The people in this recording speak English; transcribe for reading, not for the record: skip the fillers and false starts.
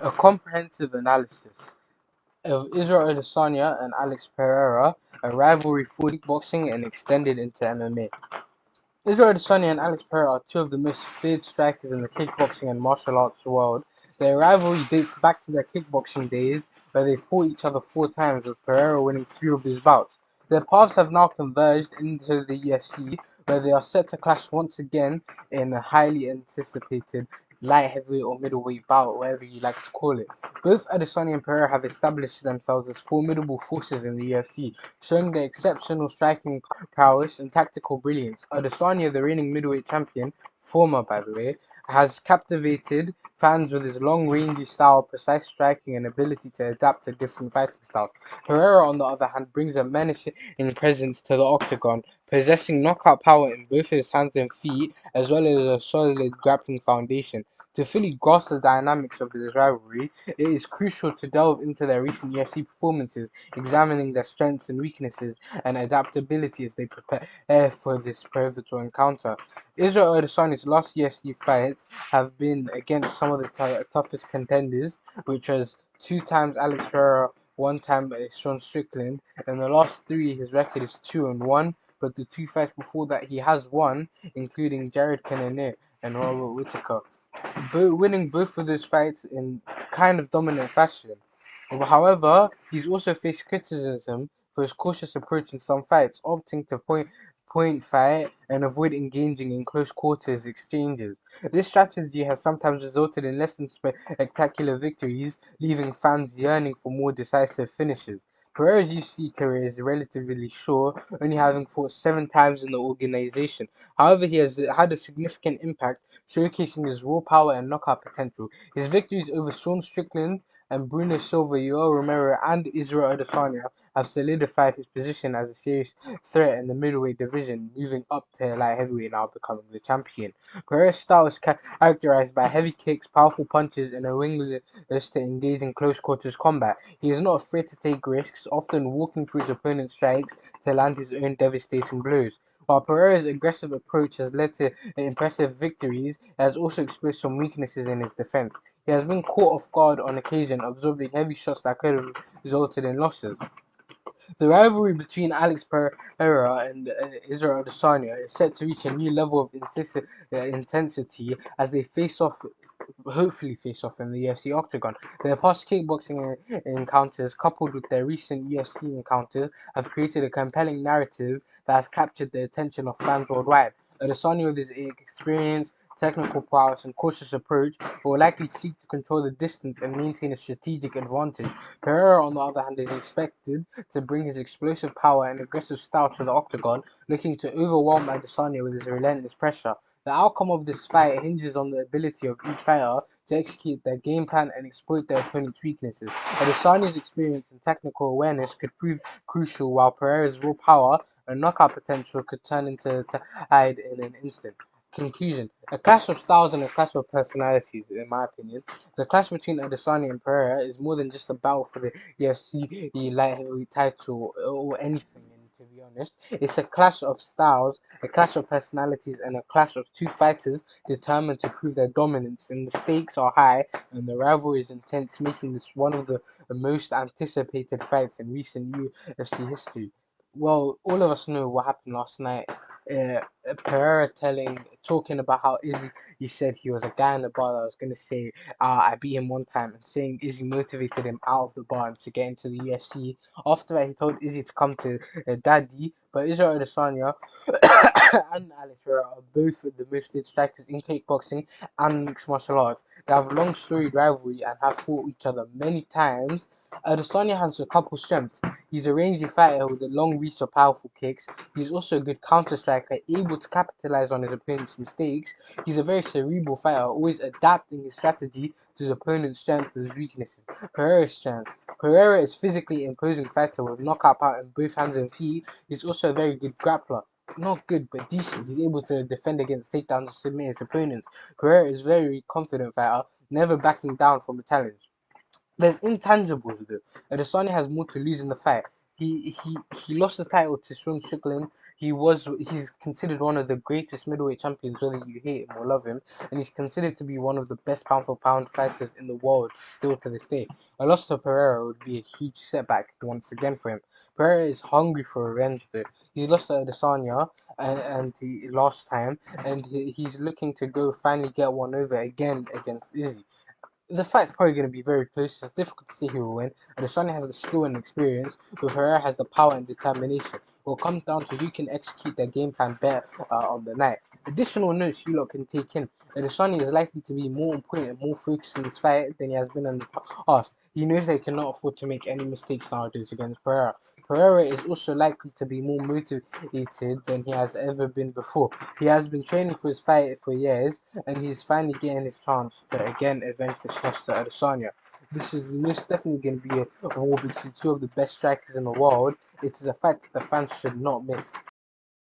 A comprehensive analysis of Israel Adesanya and Alex Pereira, a rivalry for kickboxing and extended into MMA. Israel Adesanya and Alex Pereira are two of the most feared strikers in the kickboxing and martial arts world. Their rivalry dates back to their kickboxing days, where they fought each other 4 times, with Pereira winning 3 of these bouts. Their paths have now converged into the UFC, where they are set to clash once again in a highly anticipated light heavyweight or middleweight bout, whatever you like to call it. Both Adesanya and Pereira have established themselves as formidable forces in the UFC, showing their exceptional striking prowess and tactical brilliance. Adesanya, the reigning middleweight champion, former by the way, has captivated fans with his long rangey style, precise striking, and ability to adapt to different fighting styles. Pereira, on the other hand, brings a menacing presence to the octagon, possessing knockout power in both his hands and feet, as well as a solid grappling foundation. To fully grasp the dynamics of this rivalry, it is crucial to delve into their recent UFC performances, examining their strengths and weaknesses and adaptability as they prepare for this pivotal encounter. Israel Adesanya's last UFC fights have been against some of the toughest contenders, which was 2 times Alex Pereira, 1 time Sean Strickland. In the last 3, his record is 2-1, but the 2 fights before that he has won, including Jared Cannonier and Robert Whittaker, winning both of those fights in kind of dominant fashion. However, he's also faced criticism for his cautious approach in some fights, opting to point fight and avoid engaging in close quarters exchanges. This strategy has sometimes resulted in less than spectacular victories, leaving fans yearning for more decisive finishes. Pereira's UFC career is relatively short, only having fought 7 times in the organization. However, he has had a significant impact, showcasing his raw power and knockout potential. His victories over Sean Strickland and Bruno Silva, Yoel Romero, and Israel Adesanya have solidified his position as a serious threat in the middleweight division, moving up to light heavyweight, now becoming the champion. Pereira's style is characterized by heavy kicks, powerful punches, and a willingness to engage in close quarters combat. He is not afraid to take risks, often walking through his opponent's strikes to land his own devastating blows. While Pereira's aggressive approach has led to impressive victories, he has also exposed some weaknesses in his defense. He has been caught off guard on occasion, absorbing heavy shots that could have resulted in losses. The rivalry between Alex Pereira and Israel Adesanya is set to reach a new level of intensity as they hopefully face off in the UFC octagon. Their past kickboxing encounters, coupled with their recent UFC encounters, have created a compelling narrative that has captured the attention of fans worldwide. Adesanya, with his experience, technical prowess, and cautious approach, will likely seek to control the distance and maintain a strategic advantage. Pereira, on the other hand, is expected to bring his explosive power and aggressive style to the octagon, looking to overwhelm Adesanya with his relentless pressure. The outcome of this fight hinges on the ability of each fighter to execute their game plan and exploit their opponent's weaknesses. Adesanya's experience and technical awareness could prove crucial, while Pereira's raw power and knockout potential could turn into a tide in an instant. Conclusion: a clash of styles and a clash of personalities, in my opinion. The clash between Adesanya and Pereira is more than just a battle for the UFC light heavyweight title or anything. And to be honest, it's a clash of styles, a clash of personalities, and a clash of two fighters determined to prove their dominance. And the stakes are high, and the rivalry is intense, making this one of the most anticipated fights in recent UFC history. Well, all of us know what happened last night. Uh, Pereira talking about how Izzy, he said he was a guy in the bar that was gonna say, I beat him 1 time, and saying Izzy motivated him out of the bar and to get into the UFC. After that, he told Izzy to come to Daddy, but Israel Adesanya and Alex Pereira are both the most fit strikers in kickboxing and mixed martial arts. They have a long storied rivalry and have fought each other many times. Adesanya has a couple strengths. He's a rangy fighter with a long reach of powerful kicks. He's also a good counter striker, able to capitalize on his opponent's mistakes. He's a very cerebral fighter, always adapting his strategy to his opponent's strengths and his weaknesses. Pereira's strength. Pereira is physically imposing fighter with knockout power in both hands and feet. He's also a very good grappler. Not good, but decent. He's able to defend against takedowns and submit his opponents. Pereira is a very confident fighter, never backing down from a challenge. There's intangibles though. Adesanya has more to lose in the fight. he lost the title to Sean Strickland. He's considered one of the greatest middleweight champions, whether you hate him or love him, and he's considered to be one of the best pound for pound fighters in the world still to this day. A loss to Pereira would be a huge setback once again for him. Pereira is hungry for revenge though. He's lost to Adesanya and the last time, and he's looking to go finally get one over again against Izzy. The fight's probably going to be very close. It's difficult to see who will win. Adesanya has the skill and experience, but Pereira has the power and determination. It will come down to who can execute their game plan better on the night. Additional notes you lot can take in. Adesanya is likely to be more on point and more focused in this fight than he has been in the past. He knows that he cannot afford to make any mistakes nowadays against Pereira. Pereira is also likely to be more motivated than he has ever been before. He has been training for his fight for years, and he's finally getting his chance to again avenge this loss to Adesanya. This is most definitely going to be a war between two of the best strikers in the world. It is a fight that the fans should not miss.